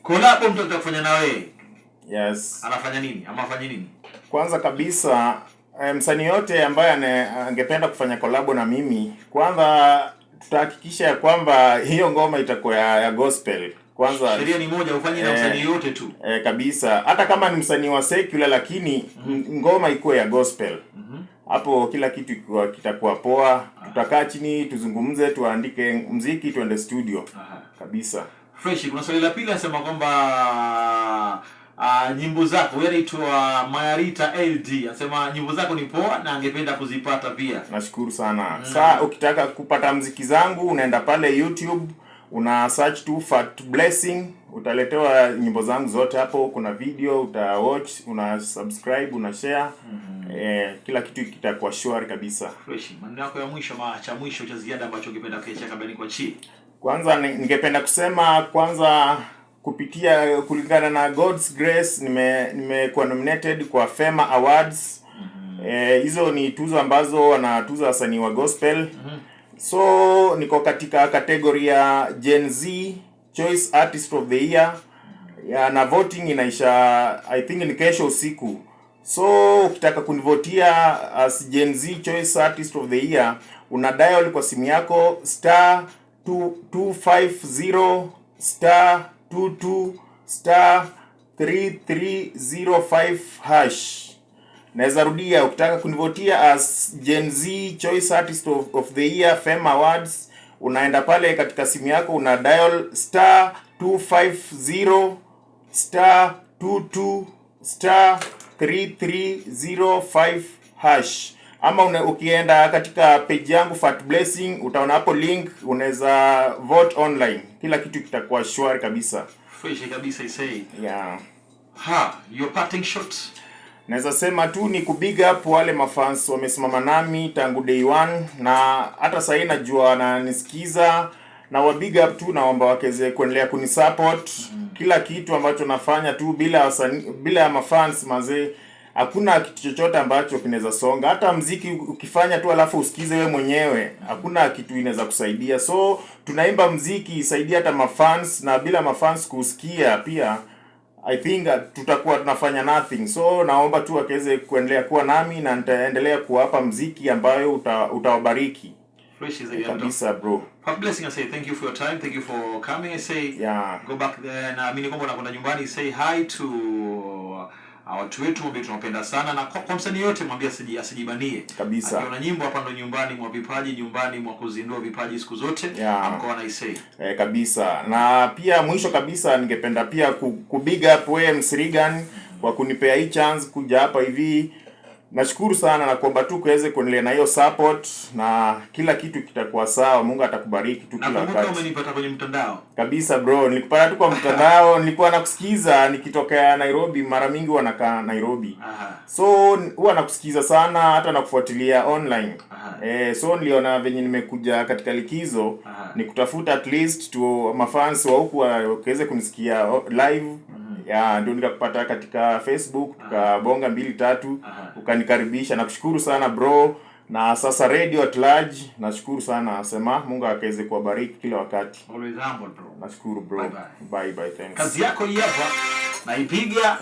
Collab mtu kufanya na wewe. Yes. Anafanya nini? Ama afanye nini? Kwanza kabisa msanii yote ambaye angependa kufanya collab na mimi, kwanza tutahakikisha ya kwamba hiyo ngoma itakuwa ya gospel. Kwanza sheria ni moja, ufanye na msanii yote tu. Kabisa. Hata kama ni msanii wa secular lakini ngoma ikuwe ya gospel. Hapo kila kitu kitakuwa poa. Tutakaa chini, tuzungumze, tuandike muziki, tuende studio. Kabisa. Fresh. Kuna swali la pili anasema kwamba nyimbo zako yanaitwa Mayarita LD. Anasema nyimbo zako ni poa na angependa kuzipata pia. Nashukuru sana. Sasa ukitaka kupata muziki zangu unaenda pale YouTube, una search tu Fat Blessing, utaletewa nyimbo zangu zote hapo. Kuna video uta watch, una subscribe, una share. Kila kitu kitakuwa shwari kabisa. Fresh. Maneno yako ya mwisho cha mwisho cha ziada ambacho ungependa kuacha kabla nikuachie. Kwanza ningependa kusema kwanza kupitia kulingana na God's Grace nimekuwa nominated kwa Fema Awards. Hizo ni tuzo ambazo wanatuza wasanii wa gospel. So niko katika category ya Gen Z Choice Artist of the Year. Na voting inaisha I think ni kesho usiku. So ukitaka kunivotia as Gen Z Choice Artist of the Year, una dial kwa simu yako star 250 star 22 star 3305 hash. Naweza rudia, ukitaka kunivotia as Gen Z Choice Artist of the Year Fema Awards, unaenda pale katika simu yako, una dial star 250 star 22 star 3305 hash. Ama ukienda katika page yangu Fat Blessing, utaona hapo link, unaweza vote online. Kila kitu kitakuwa shwari kabisa. Fresh kabisa isei. Yeah. Your parting shot. Naweza sema tu ni kubig up wale mafans wamesimama nami tangu day one, na hata sasa najua wananisikiza, na wa big up tu, naomba wakeze kuendelea kunisupport. Kila kitu ambacho nafanya tu bila mafans mazee, hakuna kitu chochote ambacho kinaweza songa. Hata muziki ukifanya tu alafu usikize wewe mwenyewe, hakuna kitu inaweza kusaidia. So tunaimba muziki isaidia hata mafans, na bila mafans kusikia pia I think tutakuwa tunafanya nothing. So naomba tu wakeze kuendelea kuwa nami, na nitaendelea kuwapa muziki ambayo utawabariki. Fresh is kabisa bro. Fat Blessing, I say thank you for your time, thank you for coming. I say go back there, na mimi kwamba nakwenda nyumbani, say hi to watu wetu ambao tunapenda sana, na kwa msanii yote mwambie asijibanie kabisa. Akiona nyimbo hapa ndo nyumbani mwa vipaji, nyumbani mwa kuzindua vipaji siku zote. Amko na isei kabisa. Na pia mwisho kabisa ningependa pia kubig up wewe Msirigan kwa kunipea hii chance kuja hapa hivi. Nashukuru sana, na kuomba tu kuweze kuendelea na hiyo support, na kila kitu kitakuwa sawa. Mungu atakubariki tu kila wakati. Na umenipata kwenye mtandao? Kabisa bro, nilikupata tu kwa mtandao. Nilikuwa nakusikiza nikitokea Nairobi, mara mingi wanakaa Nairobi. So huwa nakusikiza sana, hata nakufuatilia online. So niliona venye nimekuja katika likizo, nikutafuta at least to mafans wa huku waweze kunisikia live. Ndio nikakupata katika Facebook, tukabonga 2-3, ukanikaribisha. Nakushukuru sana bro, na sasa radio at large nashukuru sana. Nasema Mungu akaweze kuwabariki kila wakati. Always humble bro. Nashukuru bro. Bye bye, thanks. Kazi yako hii hapa naipiga